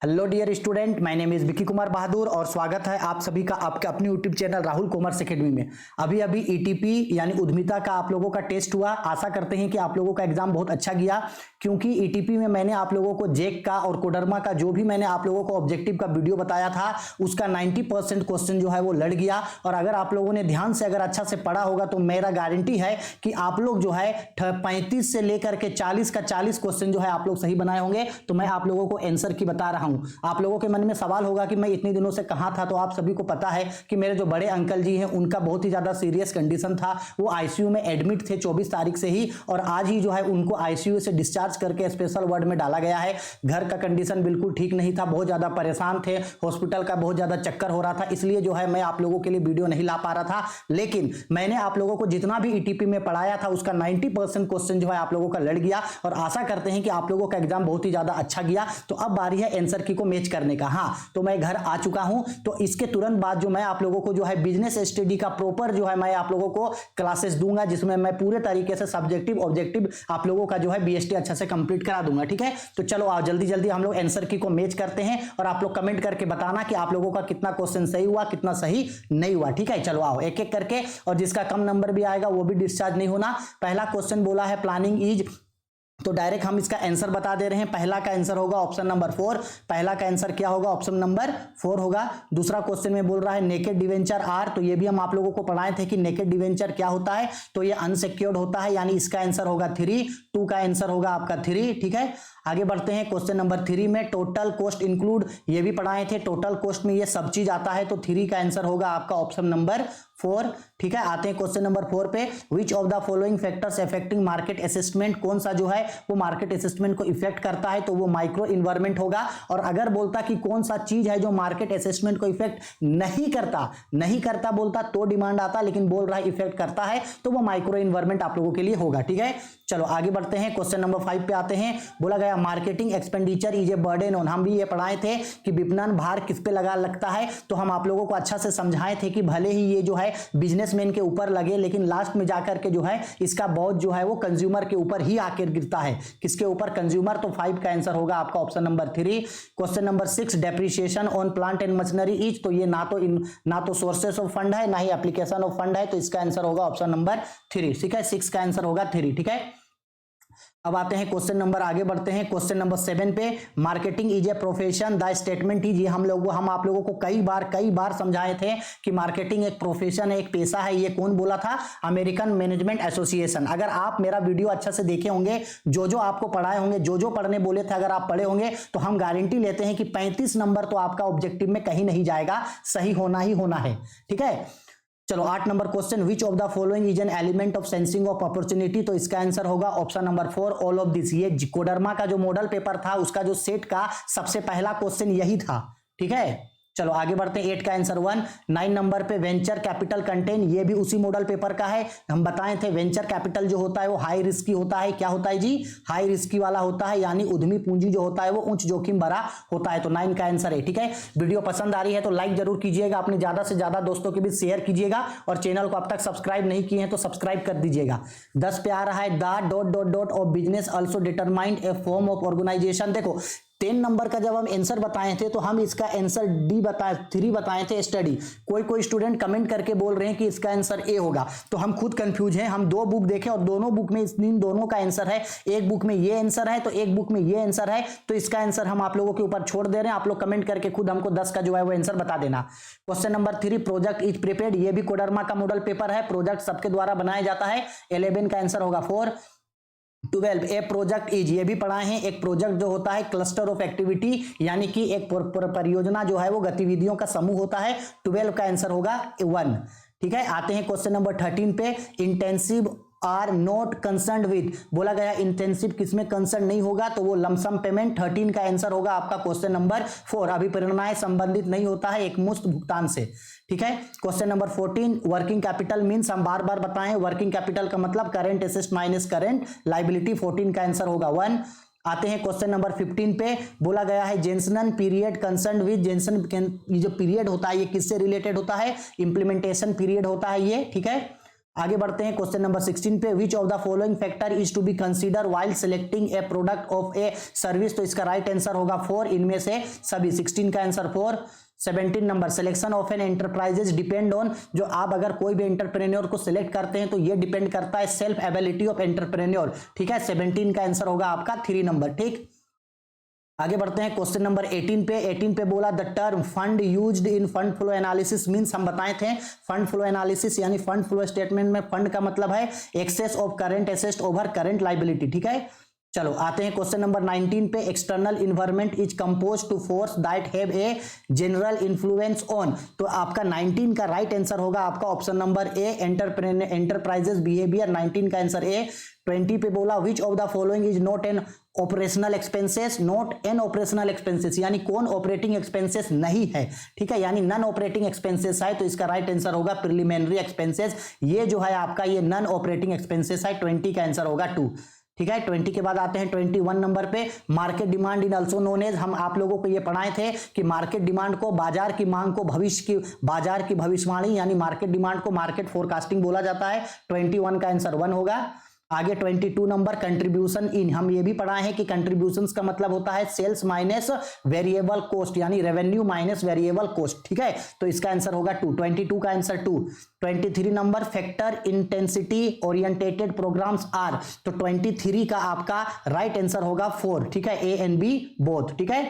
Hello dear student, my name is Vicky Kumar Bahadur और स्वागत है आप सभी का आपके अपने YouTube channel Rahul commerce academy में। अभी अभी ईटीपी यानी उद्यमिता का आप लोगों का टेस्ट हुआ। आशा करते हैं कि आप लोगों का एग्जाम बहुत अच्छा गया, क्योंकि ईटीपी में मैंने आप लोगों को जेक का और कोडरमा का जो भी मैंने आप लोगों को ऑब्जेक्टिव का वीडियो बताया था उसका 90% क्वेश्चन जो है वो लड़ गया। और अगर आप लोगों ने ध्यान से अगर अच्छा से पढ़ा होगा तो मेरा गारंटी है कि आप लोग जो है 35 से लेकर के 40 का 40 क्वेश्चन जो है आप लोग सही बनाए होंगे। तो मैं आप लोगों को आंसर की बता रहा हूं। आप लोगों के मन में सवाल होगा कि मैं इतने दिनों से कहां था, तो आप सभी को पता है कि मेरे जो बड़े अंकल जी हैं उनका बहुत ही ज्यादा सीरियस कंडीशन था। वो आईसीयू में एडमिट थे 24 तारीख से ही, और आज ही जो है उनको आईसीयू से डिस्चार्ज करके स्पेशल वार्ड में डाला गया है। घर का कंडीशन बिल्कुल ठीक नहीं था, बहुत ज्यादा परेशान थे, हॉस्पिटल का बहुत ज्यादा चक्कर हो रहा था, इसलिए जो है मैं आप लोगों के लिए वीडियो नहीं ला पा रहा था। लेकिन मैंने आप लोगों को जितना भी ईटीपी में पढ़ाया था उसका 90% क्वेश्चन जो है आप लोगों का लड़ गया, और आशा करते हैं कि आप लोगों का एग्जाम बहुत ही ज्यादा अच्छा गया। तो अब बारी है आंसर की को मैच करने का। हाँ, तो मैं घर आ चुका हूं, तो इसके तुरंत बाद जो मैं आप लोगों को जो है बिजनेस स्टडी का प्रॉपर जो है मैं आप लोगों को क्लासेस दूंगा, जिसमें मैं पूरे तरीके से सब्जेक्टिव ऑब्जेक्टिव आप लोगों का जो है बीएसटी अच्छा से कंप्लीट करा दूंगा। ठीक है, तो चलो आओ जल्दी जल्दी हम लोग आंसर की को मैच करते हैं, और आप लोग कमेंट करके बताना कि आप लोगों का कितना क्वेश्चन सही हुआ, कितना सही नहीं हुआ। ठीक है, चलो आओ एक एक करके, और जिसका कम नंबर भी आएगा वो भी डिस्चार्ज नहीं होना। पहला क्वेश्चन बोला है प्लानिंग इज, तो डायरेक्ट हम इसका आंसर बता दे रहे हैं। पहला का आंसर होगा ऑप्शन नंबर 4। पहला का आंसर क्या होगा? ऑप्शन नंबर 4 होगा। दूसरा क्वेश्चन में बोल रहा है नेकेड डिवेंचर आर, तो ये भी हम आप लोगों को पढ़ाए थे कि नेकेड डिवेंचर क्या होता है, तो ये अनसिक्योर्ड होता है, यानी इसका आंसर होगा 3। 2 का आंसर होगा आपका 3। ठीक है, आगे बढ़ते हैं। क्वेश्चन नंबर 3 में टोटल कॉस्ट इंक्लूड, ये भी पढ़ाए थे। टोटल कॉस्ट में ये सब चीज आता है, तो 3 का आंसर होगा आपका ऑप्शन नंबर 4। ठीक है, आते हैं क्वेश्चन नंबर 4 पे। Which of the following factors affecting market assessment, कौन सा जो है वो मार्केट असेसमेंट को इफेक्ट करता है, तो वो माइक्रो इन्वायरमेंट होगा। और अगर बोलता कि कौन सा चीज है जो मार्केट असेसमेंट को इफेक्ट नहीं करता बोलता तो डिमांड आता, लेकिन बोल रहा है इफेक्ट करता है, तो वो माइक्रो इन्वायरमेंट आप लोगों के लिए होगा। ठीक है, चलो आगे बढ़ते हैं। क्वेश्चन नंबर 5 पे आते हैं। बोला गया marketing expenditure is a burden on, हम भी ये पढ़ाए थे कि विपणन भार किस पे लगा लगता है, तो हम आप लोगों को अच्छा से समझाए थे कि भले ही ये जो है बिजनेसमैन के ऊपर लगे, लेकिन लास्ट में जाकर के जो है इसका बहुत जो है वो कंज्यूमर के ऊपर ही आकर गिरता है। किसके ऊपर? कंज्यूमर। तो 5 का आंसर होगा आपका option number 3। Question number 6 depreciation on plant and machinery is, तो ये ना तो सोर्सेस ऑफ फंड है ना ही एप्लीकेशन ऑफ फंड है, तो इसका आंसर होगा ऑप्शन नंबर 3। ठीक है, 6 का आंसर होगा 3। ठीक है, अब आते हैं क्वेश्चन नंबर, आगे बढ़ते हैं क्वेश्चन नंबर 7 पे। Marketing is a profession, the statement is, ये हम आप लोगों को कई बार समझाए थे कि मार्केटिंग एक प्रोफेशन है, एक पेशा है। ये कौन बोला था? American management association. अगर आप मेरा वीडियो अच्छा से देखे होंगे, जो आपको पढ़ाए होंगे, जो पढ़ने बोले थे, अगर आप पढ़े होंगे तो हम गारंटी लेते हैं कि 35 नंबर तो आपका ऑब्जेक्टिव में कहीं नहीं जाएगा, सही होना ही होना है। ठीक है, चलो 8 number question. Which of the following is an element of sensing of opportunity, तो इसका आंसर होगा option number 4 all of this. ये कोडरमा का जो मॉडल पेपर था उसका जो सेट का सबसे पहला क्वेश्चन यही था। ठीक है, चलो आगे बढ़ते हैं। 8 का आंसर 1। 9 नंबर पे वेंचर कैपिटल कंटेन, ये भी उसी मॉडल पेपर का है। हम बताए थे वेंचर कैपिटल जो होता है वो हाई रिस्की होता है। क्या होता है जी? हाई रिस्की वाला होता है, यानी उद्यमी पूंजी जो होता है वो उच्च जोखिम भरा होता है। तो 9 का आंसर है। ठीक है, वीडियो पसंद आ रही है तो लाइक जरूर कीजिएगा, अपने ज्यादा से ज्यादा दोस्तों के बीच शेयर कीजिएगा, और चैनल को अब तक सब्सक्राइब नहीं किए हैं तो सब्सक्राइब कर दीजिएगा। 10 पे आ रहा है the ... of business also determined a form of organisation. देखो 10 नंबर का जब हम आंसर बताए थे तो हम इसका आंसर 3 बताए थे स्टडी। कोई स्टूडेंट कमेंट करके बोल रहे हैं कि इसका आंसर ए होगा, तो हम खुद कंफ्यूज हैं। हम 2 बुक देखें और दोनों बुक में इन दोनों का आंसर है। एक बुक में ये आंसर है तो एक बुक में ये आंसर है, तो इसका आंसर हम आप लोगों के ऊपर छोड़ दे रहे हैं। आप लोग कमेंट करके खुद हमको 10 का जो है वो आंसर बता देना। Question number 3 project is prepared, ये भी कोडरमा का मॉडल पेपर है। प्रोजेक्ट सबके द्वारा बनाया जाता है। 11 का आंसर होगा 4। 12 ए प्रोजेक्ट इज, ये भी पढ़ाए हैं। एक प्रोजेक्ट जो होता है क्लस्टर ऑफ एक्टिविटी, यानी कि एक परियोजना जो है वो गतिविधियों का समूह होता है। 12 का आंसर होगा 1। ठीक है, आते हैं क्वेश्चन नंबर 13 पे। Intensive are not concern with, बोला गया इंटेंसिव किसमें कंसर्न नहीं होगा, तो वो लमसम पेमेंट। 13 का आंसर होगा आपका क्वेश्चन नंबर 4। अभिप्रेरणाएं संबंधित नहीं होता है एक मुफ्त भुगतान से। ठीक है, question number 14 working capital means, हम बार बताएं वर्किंग कैपिटल का मतलब current assets minus current liability. 14 का आंसर होगा 1। आते हैं क्वेश्चन नंबर 15 पे। बोला गया है जेंसन पीरियड कंसर्न विद, जेंसन ये जो पीरियड होता है ये किससे रिलेटेड होता है? इंप्लीमेंटेशन पीरियड होता है ये। ठीक है, आगे बढ़ते हैं क्वेश्चन नंबर 16 पे, which of the following factor is to be consider while selecting a product of a service, तो इसका राइट आंसर होगा 4 इनमें से सभी। 16 का answer 4। 17 number, selection of an enterprises depend on, जो आप अगर कोई भी एंटरप्रेन्योर को सिलेक्ट करते हैं तो ये डिपेंड करता है सेल्फ एबिलिटी ऑफ एंटरप्रेन्योर, ठीक है। 17 का आंसर होगा आपका 3 नंबर, ठीक। आगे बढ़ते हैं क्वेश्चन नंबर 18 पे। 18 पे बोला the term fund used in fund flow analysis means, हम बताए थे फंड फ्लो एनालिसिस यानी फंड फ्लो स्टेटमेंट में फंड का मतलब है excess of current asset over current liability, ठीक है। चलो आते हैं क्वेश्चन नंबर 19 पे। External environment is compose to force that have a general influence on, तो आपका 19 का राइट आंसर होगा आपका option number A, enterprises behaviour. 19 का आंसर ए। 20 पे बोला विच of the following is not an operational expenses, not an operational expenses यानी कौन ऑपरेटिंग एक्सपेंसेस नहीं है, ठीक है, यानी नॉन ऑपरेटिंग एक्सपेंसेस है, तो इसका राइट आंसर होगा प्रिलिमिनरी एक्सपेंसेस। ये जो है आपका ये नॉन ऑपरेटिंग एक्सपेंसेस है। 20 का आंसर होगा 2, ठीक है। 20 के बाद आते हैं 21 नंबर पे। Market demand in also known as, हम आप लोगों को ये पढ़ाए थे कि मार्केट डिमांड को, बाजार की मांग को, भविष्य की, बाजार की भविष्यवाणी यानी मार्केट डिमांड को मार्केट फोरकास्टिंग बोला जाता है। 21 का आंसर 1 होगा। आगे 22 नंबर, कंट्रीब्यूशन इन, हम ये भी पढ़ाए हैं कि कंट्रीब्यूशंस का मतलब होता है सेल्स माइनस वेरिएबल कॉस्ट यानी रेवेन्यू माइनस वेरिएबल कॉस्ट, ठीक है, तो इसका आंसर होगा 2। 22 का answer 2। 23 number, factor intensity orientated programmes are, तो 23 का आपका राइट आंसर होगा 4, ठीक है, ए एंड बी बोथ, ठीक है।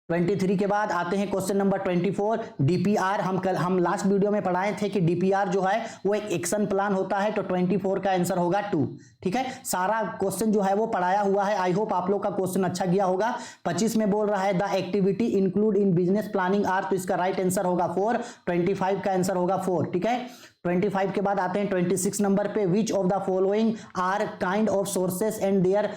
23 के बाद आते हैं क्वेश्चन नंबर 24, डीपीआर। हम लास्ट वीडियो में पढ़ाए थे कि डीपीआर जो है वो एक एक्शन प्लान होता है, तो 24 का आंसर होगा 2, ठीक है। सारा क्वेश्चन जो है वो पढ़ाया हुआ है। आई होप आप लोग का क्वेश्चन अच्छा गया होगा। 25 में बोल रहा है the activity include in business planning are, तो इसका राइट आंसर होगा 4। 25 का आंसर होगा 4, ठीक है। 25 के बाद आते हैं 26 नंबर पे, which of the following are kind of sources and their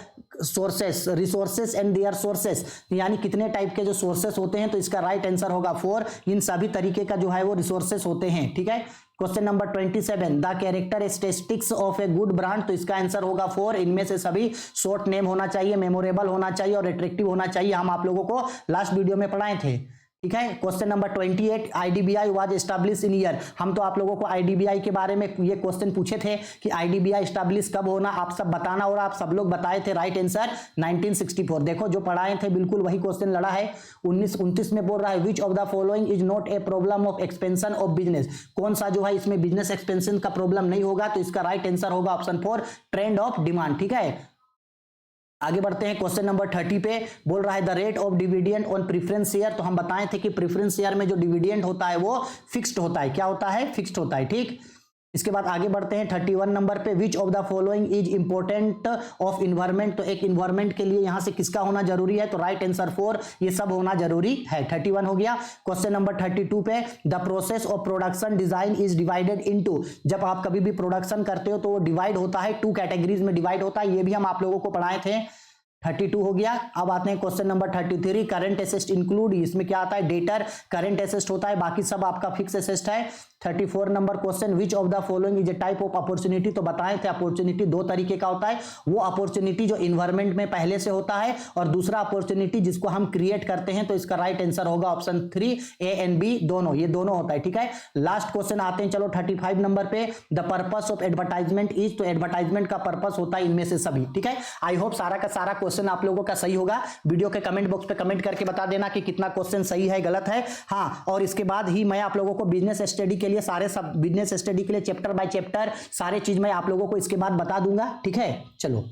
sources, resources and their sources, यानी कितने टाइप के जो सोर्सेस होते हैं, तो इसका राइट आंसर होगा 4। इन सभी तरीके का जो है वो रिसोर्सेस होते हैं, ठीक है। Question number 27, the characteristics of a good brand, तो इसका आंसर होगा 4। इनमें से सभी शॉर्ट नेम होना चाहिए, मेमोरेबल होना चाहिए और अट्रैक्टिव होना चाहिए, हम आप लोगों को लास्ट वीडियो में पढ़ाए थे, ठीक है। Question number 28, IDBI was establish in year, हम तो आप लोगों को आईडीबीआई के बारे में ये क्वेश्चन पूछे थे कि आईडीबीआई एस्टैब्लिश कब होना, आप सब बताना, और आप सब लोग बताए थे राइट आंसर 1964। देखो जो पढ़ाए थे बिल्कुल वही क्वेश्चन लड़ा है। 29 में बोल रहा है विच of the following is not a problem of expansion of business, कौन सा जो है इसमें बिजनेस एक्सपेंशन का प्रॉब्लम नहीं होगा, तो इसका राइट आंसर होगा ऑप्शन 4, ट्रेंड ऑफ डिमांड, ठीक है। आगे बढ़ते हैं क्वेश्चन नंबर 30 पे। बोल रहा है the rate of dividend on preference share, तो हम बताए थे कि प्रेफरेंस शेयर में जो डिविडेंड होता है वो फिक्स्ड होता है, क्या होता है, फिक्स्ड होता है, ठीक। इसके बाद आगे बढ़ते हैं 31 नंबर पे, which of the following is important of environment, तो एक इन्वायरमेंट के लिए यहां से किसका होना जरूरी है, तो राइट आंसर 4, ये सब होना जरूरी है। 31 हो गया। क्वेश्चन नंबर 32 पे, the process of production design is divided into, जब आप कभी भी प्रोडक्शन करते हो तो वो डिवाइड होता है, 2 कैटेगरीज में डिवाइड होता है, ये भी हम आप लोगों को पढ़ाए थे। 32 हो गया। अब आते हैं question number 33, current asset include, इसमें क्या आता है, डेटर करंट एसेट होता है, बाकी सब आपका फिक्स एसेट है। 34 number question, which of the following is a type of opportunity, तो बताए थे अपॉर्चुनिटी 2 तरीके का होता है, वो अपॉर्चुनिटी जो इन्वायरमेंट में पहले से होता है और दूसरा अपॉर्चुनिटी जिसको हम क्रिएट करते हैं, तो इसका राइट आंसर होगा ऑप्शन 3, ए एंड बी दोनों, ये दोनों होता है, ठीक है। लास्ट क्वेश्चन आते हैं चलो 35 नंबर पे, the purpose of advertisement is, तो एडवर्टाइजमेंट का पर्पस होता है इनमें से सभी, ठीक है। आई होप सारा का सारा क्वेश्चन आप लोगों का सही होगा। वीडियो के कमेंट बॉक्स पे कमेंट करके बता देना कि कितना क्वेश्चन सही है गलत है, हाँ। और इसके बाद ही मैं आप लोगों को बिजनेस स्टडी के लिए सारे सब बिजनेस स्टडी के लिए चैप्टर बाय चैप्टर सारे चीज मैं आप लोगों को इसके बाद बता दूंगा, ठीक है। चलो।